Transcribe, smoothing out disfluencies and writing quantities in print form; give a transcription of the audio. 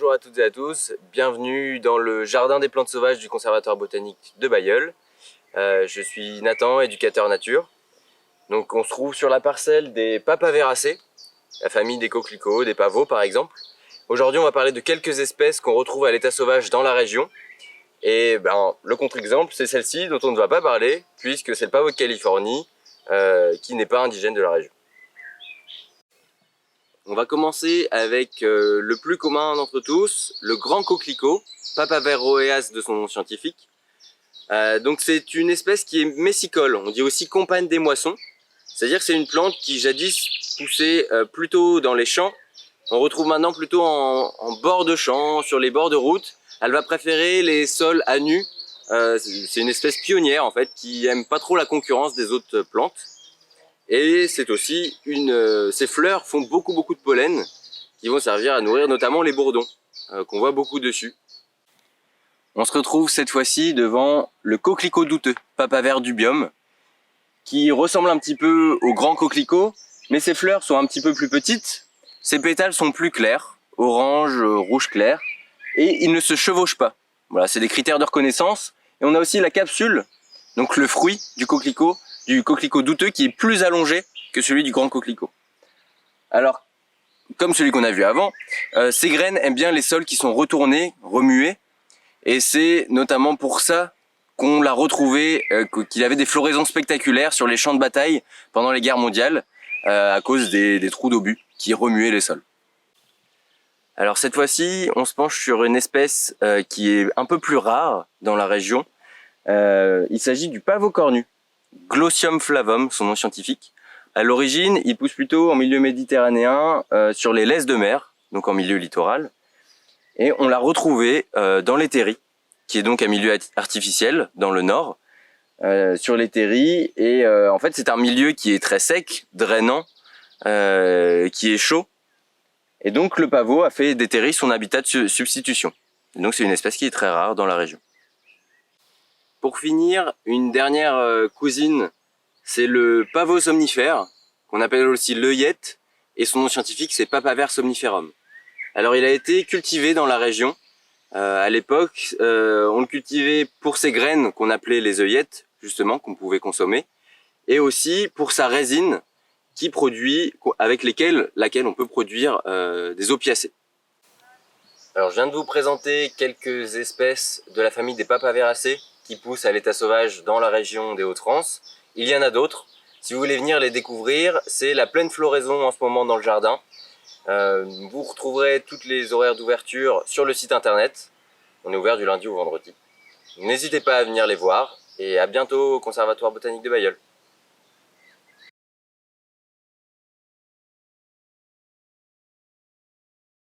Bonjour à toutes et à tous, bienvenue dans le jardin des plantes sauvages du Conservatoire botanique de Bailleul. Je suis Nathan, éducateur nature. Donc on se trouve sur la parcelle des Papaveracées, la famille des coquelicots, des pavots par exemple. Aujourd'hui on va parler de quelques espèces qu'on retrouve à l'état sauvage dans la région. Et le contre-exemple c'est celle-ci dont on ne va pas parler, puisque c'est le pavot de Californie qui n'est pas indigène de la région. On va commencer avec le plus commun d'entre tous, le grand coquelicot, Papaver de son nom scientifique. Donc c'est une espèce qui est messicole, on dit aussi compagne des moissons. C'est-à-dire que c'est une plante qui jadis poussait plutôt dans les champs. On retrouve maintenant plutôt en bord de champs, sur les bords de route. Elle va préférer les sols à nu. C'est une espèce pionnière en fait qui aime pas trop la concurrence des autres plantes. Et c'est aussi ces fleurs font beaucoup de pollen qui vont servir à nourrir notamment les bourdons qu'on voit beaucoup dessus. On se retrouve cette fois-ci devant le coquelicot douteux, Papaver dubium, qui ressemble un petit peu au grand coquelicot, mais ses fleurs sont un petit peu plus petites, ses pétales sont plus clairs, orange, rouge clair, et ils ne se chevauchent pas. Voilà, c'est des critères de reconnaissance. Et on a aussi la capsule, donc le fruit du coquelicot douteux qui est plus allongé que celui du grand coquelicot. Alors, comme celui qu'on a vu avant, ces graines aiment bien les sols qui sont retournés, remués, et c'est notamment pour ça qu'on l'a retrouvé, qu'il avait des floraisons spectaculaires sur les champs de bataille pendant les guerres mondiales, à cause des trous d'obus qui remuaient les sols. Alors cette fois-ci, on se penche sur une espèce qui est un peu plus rare dans la région. Il s'agit du pavot cornu, Glossium flavum, son nom scientifique. À l'origine, il pousse plutôt en milieu méditerranéen, sur les laisses de mer, donc en milieu littoral. Et on l'a retrouvé dans les terris, qui est donc un milieu artificiel dans le nord, sur les terris. Et en fait, c'est un milieu qui est très sec, drainant, qui est chaud. Et donc le pavot a fait des terris son habitat de substitution. Et donc c'est une espèce qui est très rare dans la région. Pour finir, une dernière cousine, c'est le pavot somnifère, qu'on appelle aussi l'œillette, et son nom scientifique c'est Papaver somniferum. Alors il a été cultivé dans la région. À l'époque, on le cultivait pour ses graines qu'on appelait les œillettes, justement, qu'on pouvait consommer, et aussi pour sa résine, avec laquelle on peut produire des opiacés. Alors je viens de vous présenter quelques espèces de la famille des Papaveracées qui poussent à l'état sauvage dans la région des Hauts-de-France. Il y en a d'autres. Si vous voulez venir les découvrir, c'est la pleine floraison en ce moment dans le jardin. Vous retrouverez toutes les horaires d'ouverture sur le site internet. On est ouvert du lundi au vendredi. N'hésitez pas à venir les voir et à bientôt au Conservatoire botanique de Bailleul.